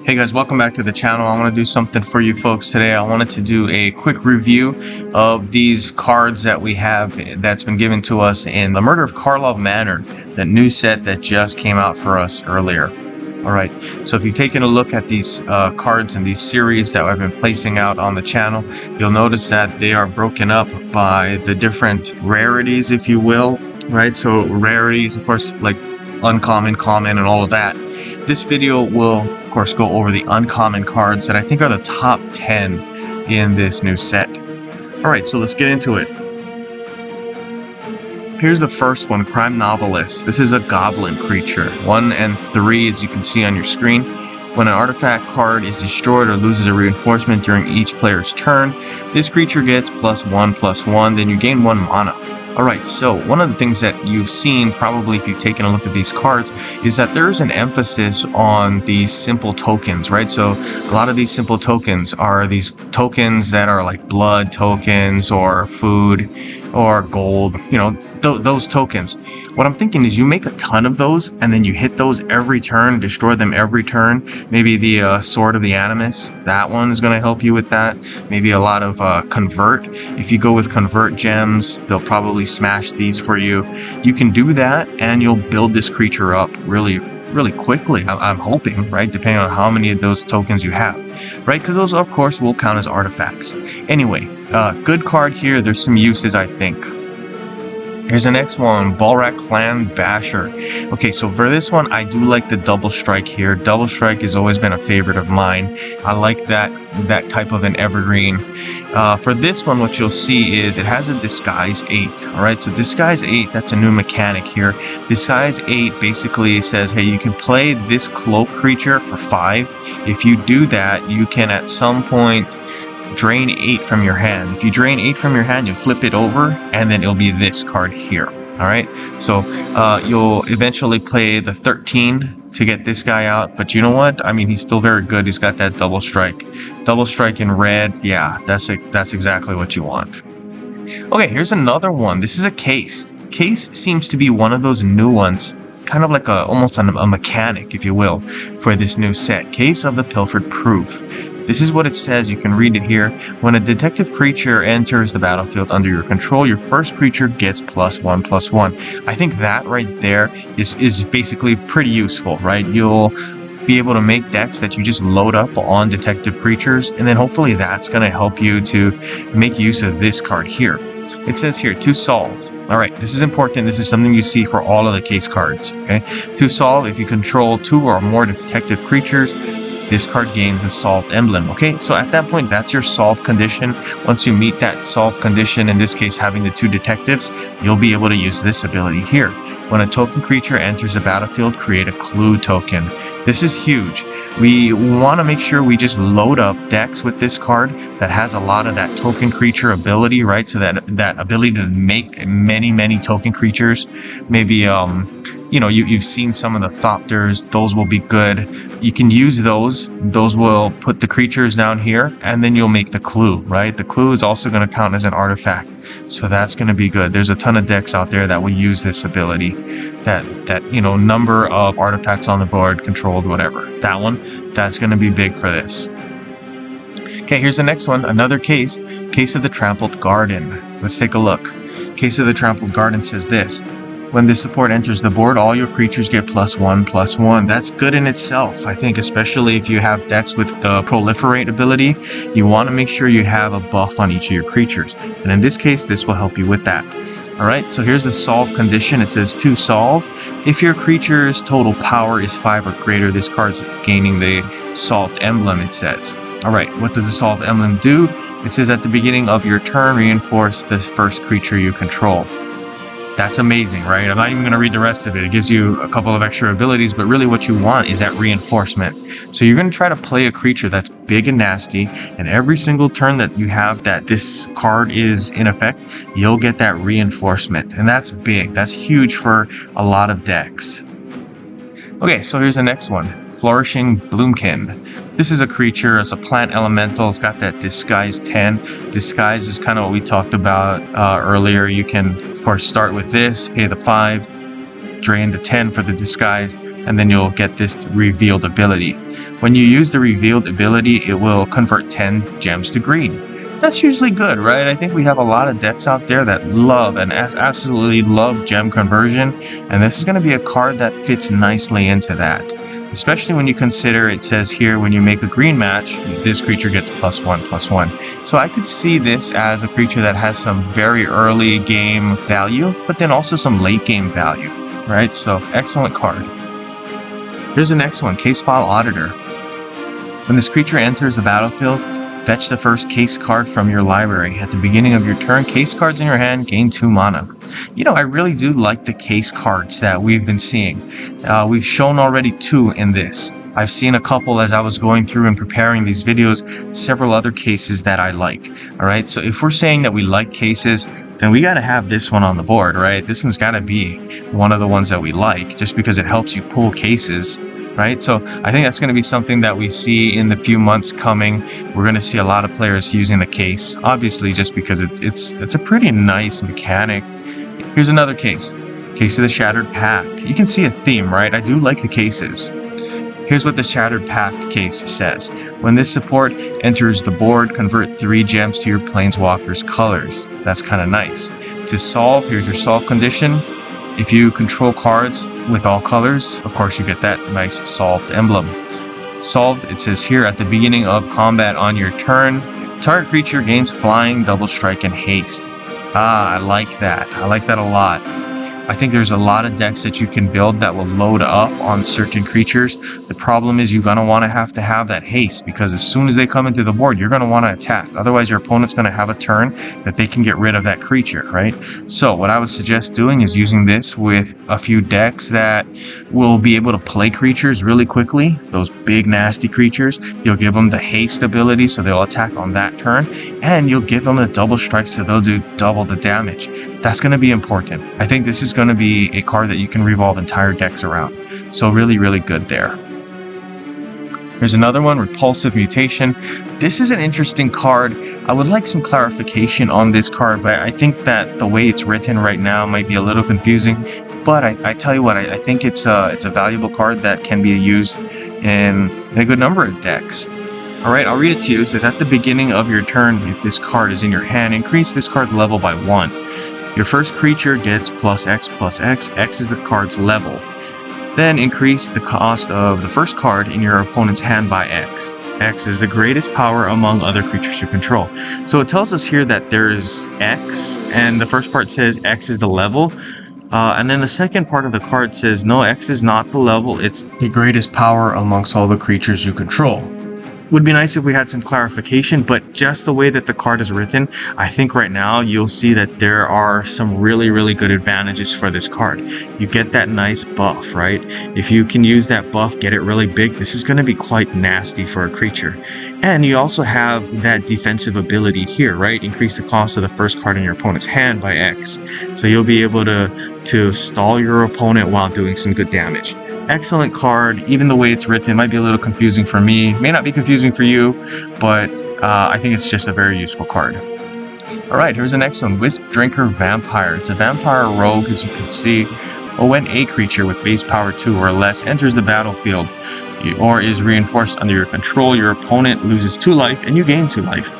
Hey guys, welcome back to the channel. I want to do something for you folks today. I wanted to do a quick review of these cards that we have that's been given to us in the Murder of Karlov Manor, that new set that just came out for us earlier. Alright, so if you've taken a look at these cards and these series that I've been placing out on the channel, you'll notice that they are broken up by the different rarities, if you will, right? So rarities, of course, like uncommon, common, and all of that. This video will, of course, go over the uncommon cards that I think are the top 10 in this new set. Alright, so let's get into it. Here's the first one, Crime Novelist. This is a goblin creature. 1 and 3, as you can see on your screen. When an artifact card is destroyed or loses a reinforcement during each player's turn, this creature gets +1/+1, then you gain 1 mana. Alright, so one of the things that you've seen, probably if you've taken a look at these cards, is that there's an emphasis on these simple tokens, right? So a lot of these simple tokens are these tokens that are like blood tokens or food or gold, you know, those tokens. What I'm thinking is you make a ton of those and then you hit those every turn, destroy them every turn. Maybe the Sword of the Animus, that one is going to help you with that. Maybe a lot of Convert. If you go with Convert gems, they'll probably smash these for you. You can do that and you'll build this creature up really quickly, I'm hoping, right? Depending on how many of those tokens you have, right? Because those, of course, will count as artifacts. Anyway, good card here. There's some uses, I think. Here's the next one, Balrak Clan Basher. Okay, so for this one, I do like the double strike here. Double strike has always been a favorite of mine. I like that type of an evergreen. For this one, what you'll see is it has a Disguise 8. All right, so Disguise 8, that's a new mechanic here. Disguise 8 basically says, hey, you can play this cloak creature for 5. If you do that, you can at some point drain 8 from your hand. If you drain 8 from your hand, you flip it over and then it'll be this card here. All right, so you'll eventually play the 13 to get this guy out, but you know what, I mean, he's still very good. He's got that double strike in red. Yeah, that's exactly what you want. Okay, here's another one. This is a case. Case seems to be one of those new ones, kind of like almost a mechanic, if you will, for this new set. Case of the Pilfered Proof. This is what it says. You can read it here. When a detective creature enters the battlefield under your control, your first creature gets +1/+1. I think that right there is basically pretty useful, right? You'll be able to make decks that you just load up on detective creatures, and then hopefully that's going to help you to make use of this card here. It says here, to solve. All right, this is important. This is something you see for all of the case cards, okay? To solve, if you control 2 or more detective creatures, this card gains a solved emblem. Okay, so at that point, that's your solved condition. Once you meet that solved condition, in this case having the 2 detectives, you'll be able to use this ability here. When a token creature enters the battlefield, create a clue token. This is huge. We want to make sure we just load up decks with this card that has a lot of that token creature ability, right? So that ability to make many token creatures. Maybe you know, you've seen some of the Thopters. Those will be good. You can use those. Those will put the creatures down here, and then you'll make the clue, right? The clue is also going to count as an artifact, so that's going to be good. There's a ton of decks out there that will use this ability. That you know, number of artifacts on the board, controlled, whatever. That one, that's going to be big for this. Okay, here's the next one. Another case. Case of the Trampled Garden. Let's take a look. Case of the Trampled Garden says this. When this support enters the board, all your creatures get +1/+1. That's good in itself, I think, especially if you have decks with the Proliferate ability. You want to make sure you have a buff on each of your creatures. And in this case, this will help you with that. Alright, so here's the solve condition. It says to solve. If your creature's total power is 5 or greater, this card's gaining the solved emblem, it says. Alright, what does the solved emblem do? It says at the beginning of your turn, reinforce the first creature you control. That's amazing, right? I'm not even going to read the rest of it. It gives you a couple of extra abilities, but really what you want is that reinforcement. So you're going to try to play a creature that's big and nasty, and every single turn that you have that this card is in effect, you'll get that reinforcement. And that's big. That's huge for a lot of decks. Okay, so here's the next one. Flourishing Bloomin. This is a creature, it's a plant elemental, it's got that Disguise 10. Disguise is kind of what we talked about earlier. You can, of course, start with this, pay the 5, drain the 10 for the Disguise, and then you'll get this revealed ability. When you use the revealed ability, it will convert 10 gems to green. That's usually good, right? I think we have a lot of decks out there that love and absolutely love gem conversion, and this is going to be a card that fits nicely into that. Especially when you consider it says here when you make a green match, this creature gets +1/+1. So I could see this as a creature that has some very early game value, but then also some late game value, right? So excellent card. Here's the next one, Case File Auditor. When this creature enters the battlefield, fetch the first case card from your library. At the beginning of your turn, case cards in your hand gain 2 mana. You know, I really do like the case cards that we've been seeing. We've shown already 2 in this. I've seen a couple as I was going through and preparing these videos, several other cases that I like. All right, so if we're saying that we like cases, then we got to have this one on the board, right? This one's got to be one of the ones that we like just because it helps you pull cases. Right, so I think that's going to be something that we see in the few months coming. We're going to see a lot of players using the case, obviously, just because it's a pretty nice mechanic. Here's another case, Case of the Shattered Paack. You can see a theme, right? I do like the cases. Here's what the Shattered Paack case says: when this support enters the board, convert 3 gems to your Planeswalker's colors. That's kind of nice. To solve, here's your solve condition. If you control cards with all colors, of course you get that nice solved emblem. Solved, it says here, at the beginning of combat on your turn, target creature gains flying, double strike, and haste. I like that. I like that a lot. I think there's a lot of decks that you can build that will load up on certain creatures. The problem is you're going to want to have that haste, because as soon as they come into the board, you're going to want to attack. Otherwise, your opponent's going to have a turn that they can get rid of that creature, right? So what I would suggest doing is using this with a few decks that will be able to play creatures really quickly. Those big, nasty creatures. You'll give them the haste ability, so they'll attack on that turn. And you'll give them the double strike, so they'll do double the damage. That's going to be important. I think this is going to be a card that you can revolve entire decks around. So really, really good there. Here's another one, Repulsive Mutation. This is an interesting card. I would like some clarification on this card, but I think that the way it's written right now might be a little confusing. But I tell you what, I think it's a valuable card that can be used in a good number of decks. All right, I'll read it to you. It says, at the beginning of your turn, if this card is in your hand, increase this card's level by 1. Your first creature gets +X+X. X is the card's level. Then increase the cost of the first card in your opponent's hand by X. X is the greatest power among other creatures you control. So it tells us here that there's X, and the first part says X is the level. And then the second part of the card says, no, X is not the level, it's the greatest power amongst all the creatures you control. Would be nice if we had some clarification, but just the way that the card is written, I think right now you'll see that there are some really, really good advantages for this card. You get that nice buff, right? If you can use that buff, get it really big, this is going to be quite nasty for a creature. And you also have that defensive ability here, right? Increase the cost of the first card in your opponent's hand by X. So you'll be able to stall your opponent while doing some good damage. Excellent card. Even the way it's written might be a little confusing for me. May not be confusing for you, but I think it's just a very useful card. All right, here's the next one. Wisp Drinker Vampire. It's a vampire rogue, as you can see. When a creature with base power 2 or less enters the battlefield or is reinforced under your control, your opponent loses 2 life and you gain 2 life.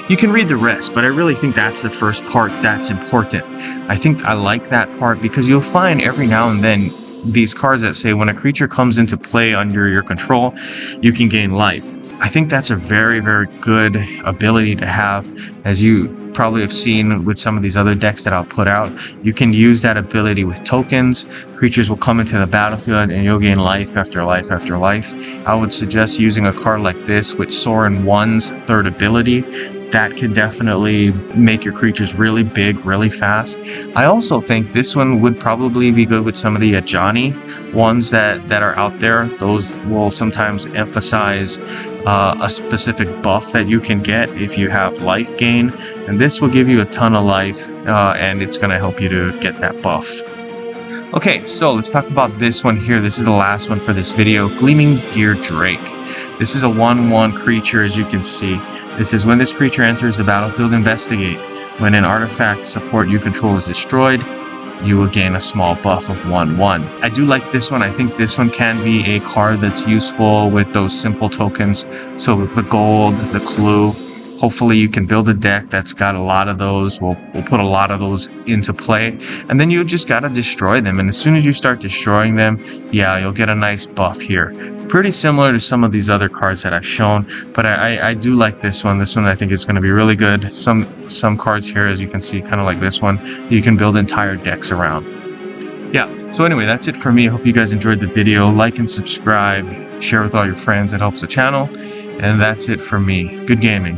You can read the rest, but I really think that's the first part that's important. I think I like that part because you'll find every now and then these cards that say when a creature comes into play under your control, you can gain life. I think that's a very, very good ability to have. As you probably have seen with some of these other decks that I'll put out, you can use that ability with tokens. Creatures will come into the battlefield and you'll gain life after life after life. I would suggest using a card like this with Sorin 1's third ability. That can definitely make your creatures really big, really fast. I also think this one would probably be good with some of the Ajani ones that are out there. Those will sometimes emphasize a specific buff that you can get if you have life gain. And this will give you a ton of life, and it's going to help you to get that buff. Okay, so let's talk about this one here. This is the last one for this video. Gleaming Gear Drake. This is a 1/1 creature, as you can see. This is when this creature enters the battlefield, investigate. When an artifact support you control is destroyed, you will gain a small buff of 1/1. I do like this one. I think this one can be a card that's useful with those simple tokens. So with the gold, the clue, hopefully you can build a deck that's got a lot of those. We'll put a lot of those into play. And then you just got to destroy them. And as soon as you start destroying them, yeah, you'll get a nice buff here. Pretty similar to some of these other cards that I've shown, but I do like this one. This one I think is going to be really good. Some cards here, as you can see, kind of like this one, you can build entire decks around. Yeah, so anyway, that's it for me. I hope you guys enjoyed the video. Like and subscribe, share with all your friends. It helps the channel. And that's it for me. Good gaming.